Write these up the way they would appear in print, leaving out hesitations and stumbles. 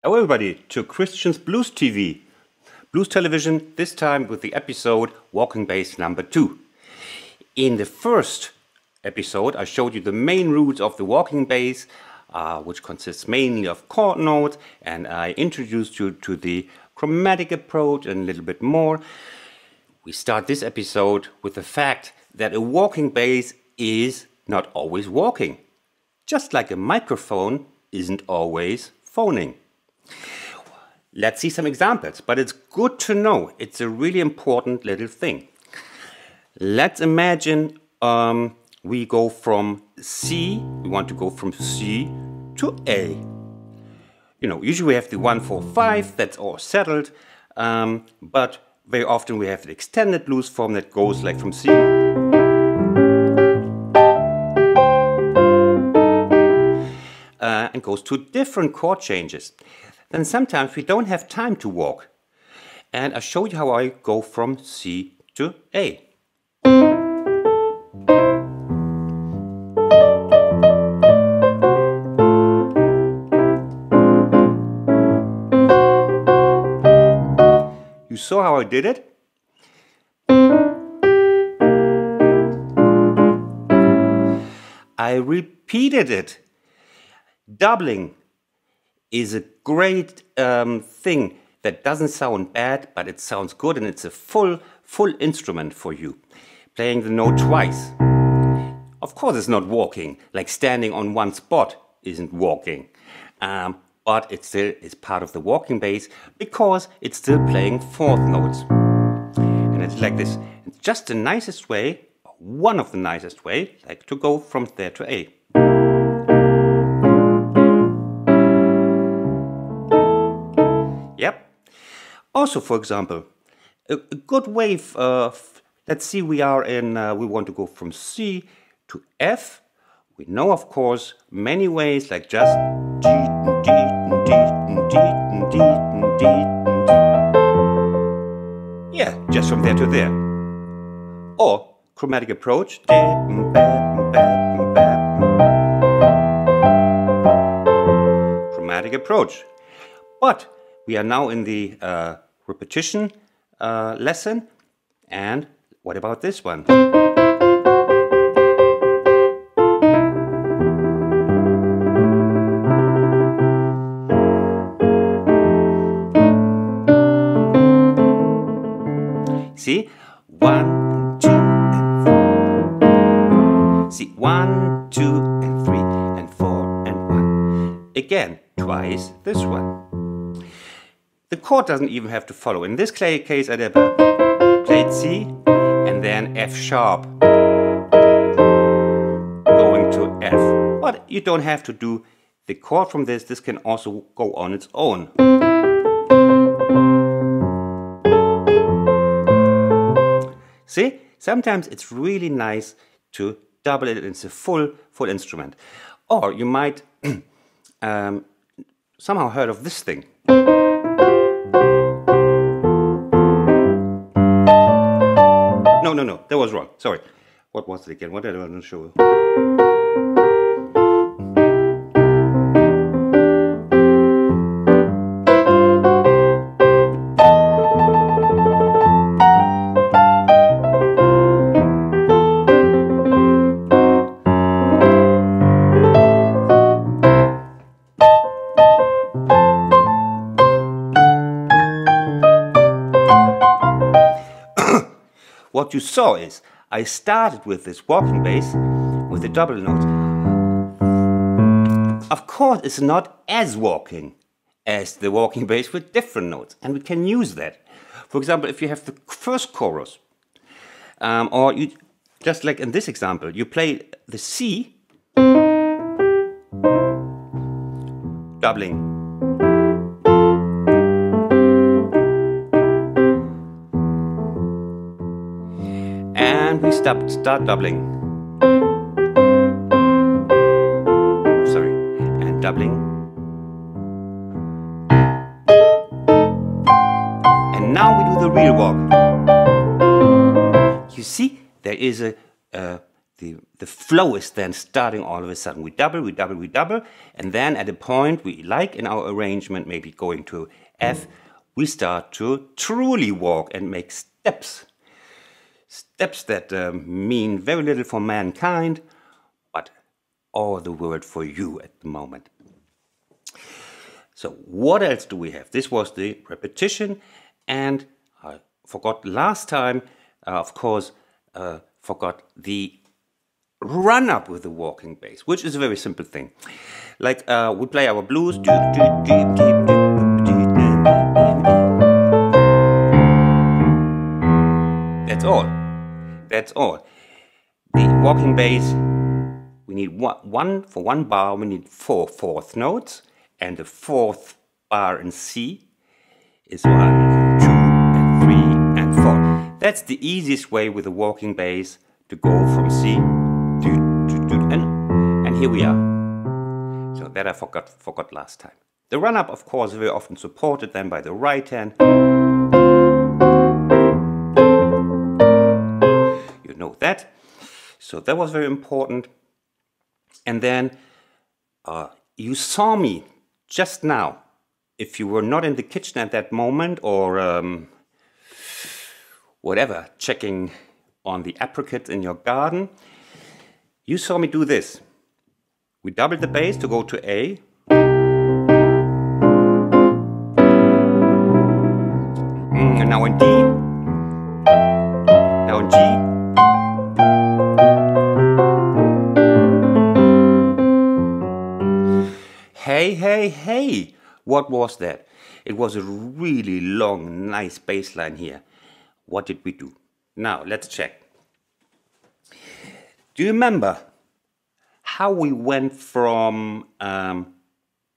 Hello everybody to Christian's Blues TV. Blues Television, this time with the episode Walking Bass number 2. In the first episode I showed you the main roots of the walking bass, which consists mainly of chord notes, and I introduced you to the chromatic approach and a little bit more. We start this episode with the fact that a walking bass is not always walking. Just like a microphone isn't always phoning. Let's see some examples, but it's good to know. It's a really important little thing. Let's imagine we go from C, we want to go from C to A. You know, usually we have the 1, 4, 5, that's all settled, but very often we have the extended blues form that goes like from C and goes to different chord changes. Then sometimes we don't have time to walk. And I'll show you how I go from C to A. You saw how I did it? I repeated it. Doubling is a great thing that doesn't sound bad, but it sounds good, and it's a full instrument for you. Playing the note twice. Of course it's not walking, like standing on one spot isn't walking. But it still is part of the walking bass because it's still playing fourth notes. And it's like this. It's just the nicest way, one of the nicest way, like to go from there to A. Yep. Also, for example, a good way of, let's see, we are in, we want to go from C to F. We know, of course, many ways, like just D, D, D, D, D, D. Yeah, just from there to there. Or chromatic approach. Chromatic approach. But we are now in the repetition lesson, and what about this one? See? 1, 2, and 4. See? 1, 2, and 3, and 4, and 1. Again, twice this one. The chord doesn't even have to follow. In this case, I played C and then F sharp, going to F. But you don't have to do the chord from this. This can also go on its own. See? Sometimes it's really nice to double it into full instrument. Or you might somehow heard of this thing. No, that was wrong. Sorry. What was it again? What did I want to show you? What you saw is, I started with this walking bass with the double notes. Of course, it's not as walking as the walking bass with different notes, and we can use that. For example, if you have the first chorus, or you, just like in this example, you play the C, doubling. And we start doubling. Sorry, and doubling. And now we do the real walk. You see, there is a the flow is then starting all of a sudden. We double, and then at a point we like in our arrangement, maybe going to F, we start to truly walk and make steps. Steps that mean very little for mankind, but all the world for you at the moment. So what else do we have? This was the repetition, and I forgot last time, of course, forgot the run up with the walking bass, which is a very simple thing. Like we play our blues. That's all. That's all. The walking bass, we need for one bar, we need 4 fourth notes, and the fourth bar in C is 1, 2, and 3, and 4. That's the easiest way with the walking bass to go from C and here we are. So that I forgot last time. The run up, of course, is very often supported then by the right hand. You know that. So that was very important. And then you saw me just now. If you were not in the kitchen at that moment or whatever, checking on the apricots in your garden, you saw me do this. We doubled the bass to go to A. And now in D. Now in G. Hey, hey, hey! What was that? It was a really long, nice bass line here. What did we do? Now, let's check. Do you remember how we went from A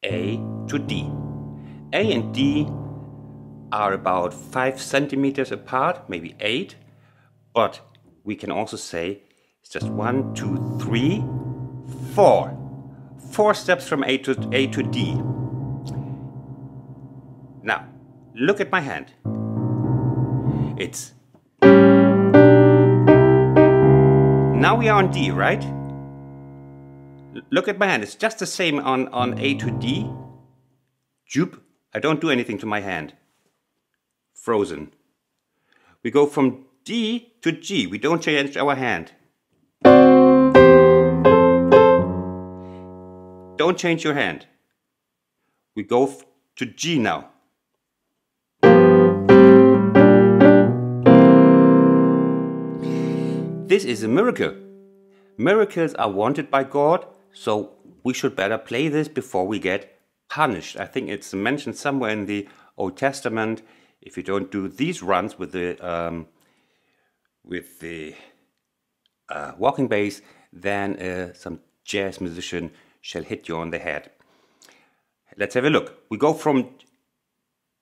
to D? A and D are about 5 centimeters apart, maybe 8, but we can also say it's just 1, 2, 3, 4. 4 steps from A to D. Now, look at my hand. It's... Now we are on D, right? Look at my hand. It's just the same on A to D. Joop. I don't do anything to my hand. Frozen. We go from D to G. We don't change our hand. Don't change your hand. We go to G now. This is a miracle. Miracles are wanted by God, so we should better play this before we get punished. I think it's mentioned somewhere in the Old Testament. If you don't do these runs with the walking bass, then some jazz musician shall hit you on the head. Let's have a look. We go from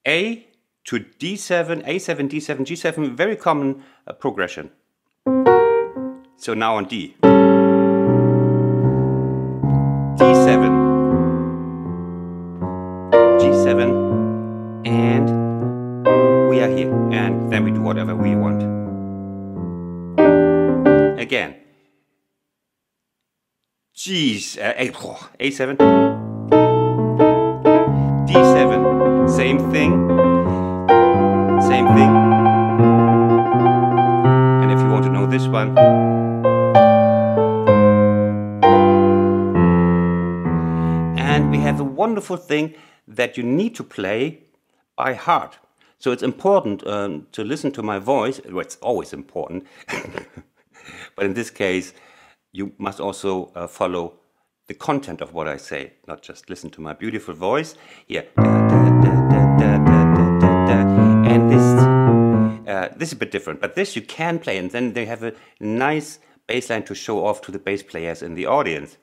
A to D7, A7, D7, G7, very common progression. So now on D. D7, G7, and we are here. And then we do whatever we want. Again. A7, D7, same thing, and if you want to know this one, and we have a wonderful thing that you need to play by heart. So it's important to listen to my voice. Well, it's always important, but in this case, you must also follow the content of what I say, not just listen to my beautiful voice. Here. And this is a bit different, but this you can play, and then they have a nice bass line to show off to the bass players in the audience.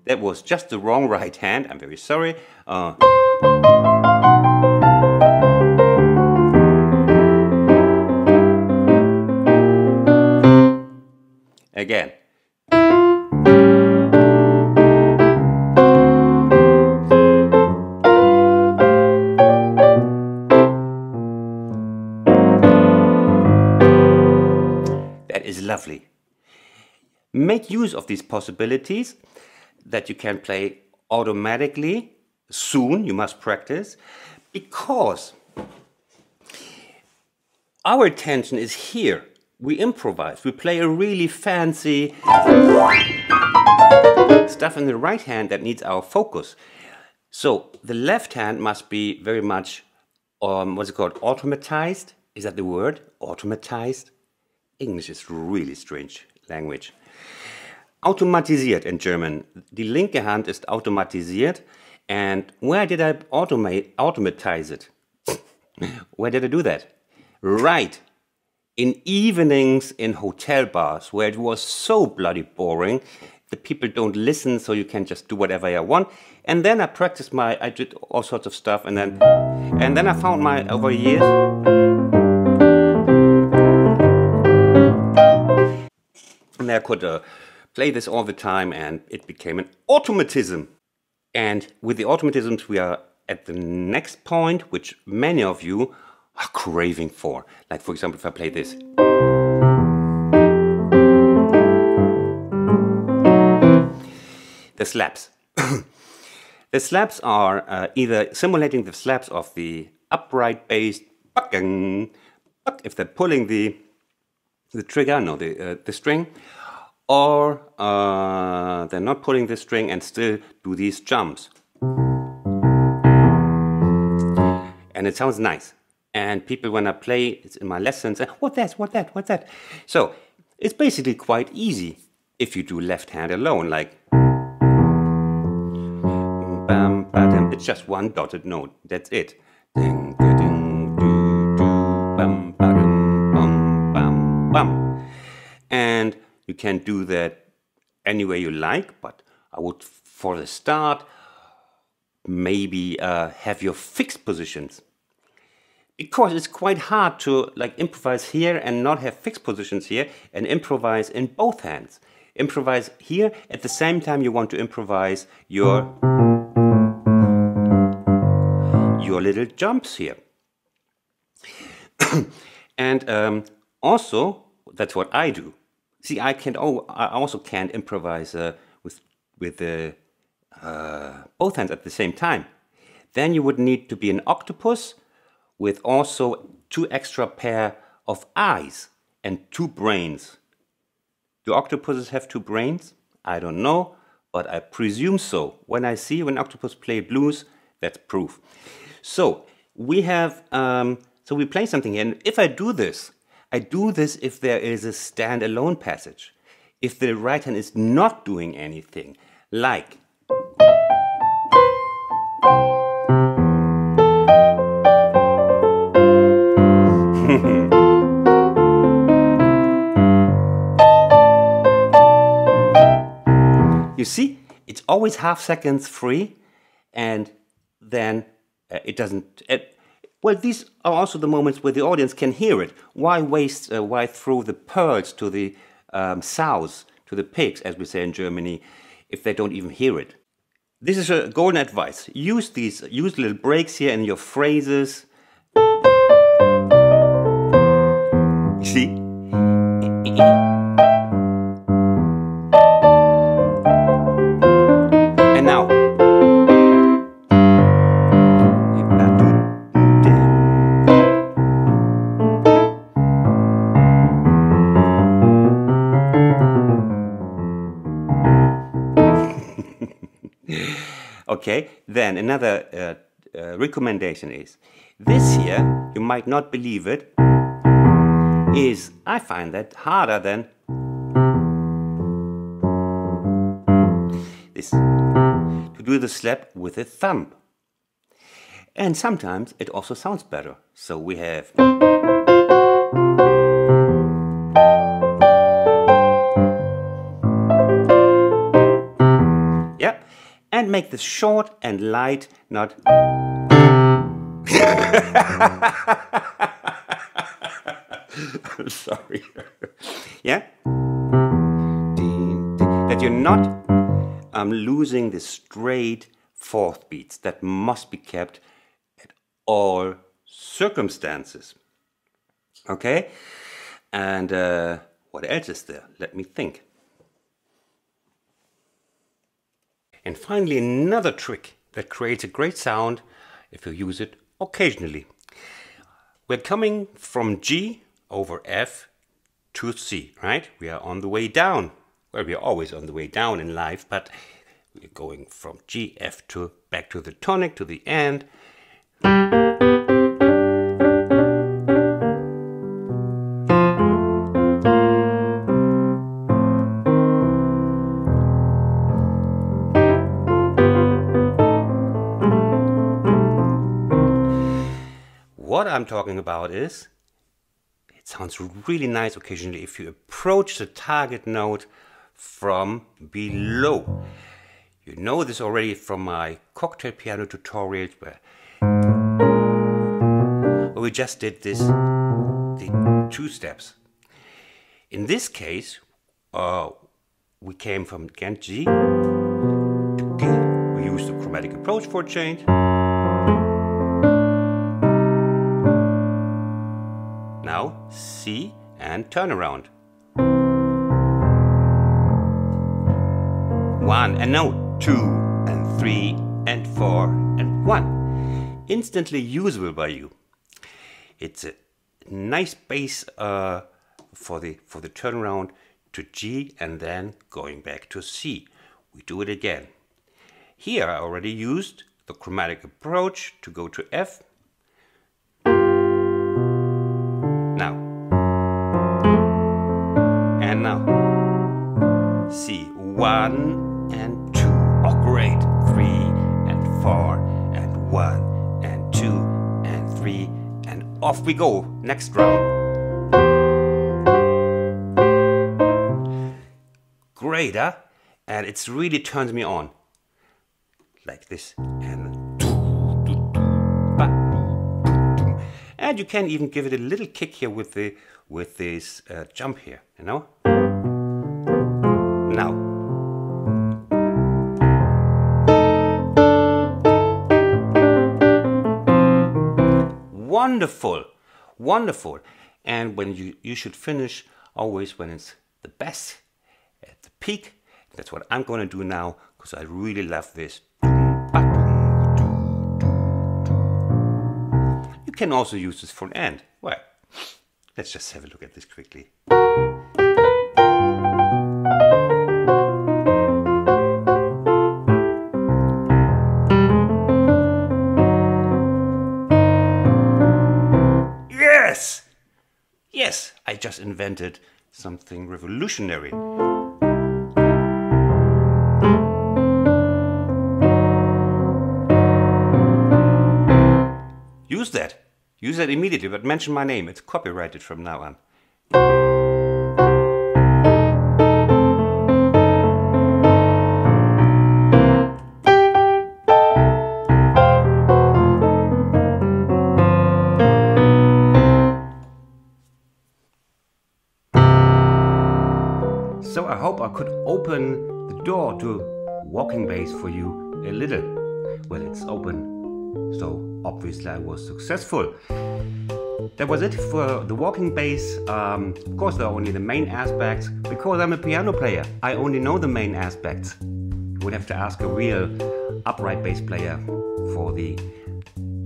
That was just the wrong right hand, I'm very sorry. Again. lovely. Make use of these possibilities that you can play automatically. Soon, you must practice, because our attention is here. We improvise. We play a really fancy stuff in the right hand that needs our focus. So the left hand must be very much, what's it called, automatized? Is that the word? Automatized? English is really strange language. Automatisiert in German. Die linke Hand ist automatisiert. And where did I automatize it? Where did I do that? Right. In evenings in hotel bars, where it was so bloody boring. The people don't listen, so you can just do whatever I want. And then I practiced I did all sorts of stuff, and then I found over years. And I could play this all the time, and it became an automatism. And with the automatisms, we are at the next point, which many of you are craving for. Like, for example, if I play this. The slaps. The slaps are either simulating the slaps of the upright bass, if they're pulling the trigger, no, the string, or they're not pulling the string and still do these jumps. And it sounds nice. And people, when I play it's in my lessons, say, what's that? So it's basically quite easy if you do left hand alone, like. It's just one dotted note, that's it. And you can do that any way you like, but I would, for the start, maybe have your fixed positions. Because it's quite hard to improvise here and not have fixed positions here, and improvise in both hands. Improvise here, at the same time you want to improvise your little jumps here. And also, that's what I do. See, I also can't improvise with both hands at the same time. Then you would need to be an octopus with also 2 extra pair of eyes and 2 brains. Do octopuses have 2 brains? I don't know, but I presume so. When octopus play blues, that's proof. So we have, so we play something here, and if I do this if there is a stand-alone passage. If the right hand is not doing anything, like. You see, it's always half seconds free, and then it doesn't. Well, these are also the moments where the audience can hear it. Why waste? Why throw the pearls to the sows, to the pigs, as we say in Germany, if they don't even hear it? This is a golden advice. Use little breaks here in your phrases. See? And now. Okay, then another recommendation is, this here, you might not believe it, is, I find that harder than this, to do the slap with a thumb. And sometimes it also sounds better. So we have. Yeah, and make this short and light, not. Sorry. Yeah? That you're not losing the straight fourth beats that must be kept at all circumstances. Okay? And What else is there? Let me think. And finally, another trick that creates a great sound if you use it occasionally. We're coming from G over F to C, right? We are on the way down. Well, we are always on the way down in life, but we're going from G, F to back to the tonic, to the end. What I'm talking about is, it sounds really nice occasionally if you approach the target note from below. You know this already from my cocktail piano tutorials where we just did this, the 2 steps. In this case, we came from again G to G. We used the chromatic approach for a change. Now C and turn around. 1 and now 2 and 3 and 4 and 1. Instantly usable by you. It's a nice bass for the turnaround to G and then going back to C. We do it again. Here I already used the chromatic approach to go to F. Now. And now. C. 1 and 2. Oh great. 3 and 4 and 1 and 2 and 3 and off we go. Next round. Great, huh? And it really turns me on. Like this. And you can even give it a little kick here with this jump here, you know? Now. Wonderful, wonderful. And when you should finish always when it's the best, at the peak. That's what I'm going to do now, because I really love this. You can also use this for an end. Well, let's just have a look at this quickly. Yes! Yes, I just invented something revolutionary. Use that. Use that immediately, but mention my name. It's copyrighted from now on. So I hope I could open the door to walking bass for you a little. Well, it's open, so obviously I was successful. That was it for the walking bass. Of course, there are only the main aspects. Because I'm a piano player, I only know the main aspects. You would have to ask a real upright bass player for the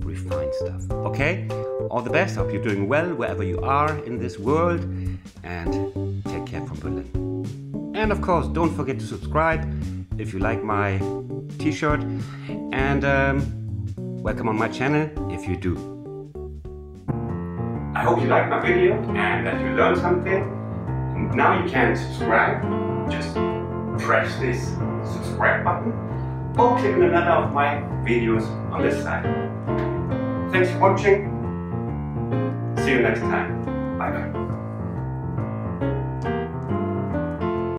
refined stuff. Okay? All the best. Hope you're doing well wherever you are in this world. And take care from Berlin. And of course, don't forget to subscribe if you like my t-shirt. And welcome on my channel if you do. I hope you liked my video and that you learned something. And now you can subscribe. Just press this subscribe button or click on another of my videos on this side. Thanks for watching. See you next time. Bye bye.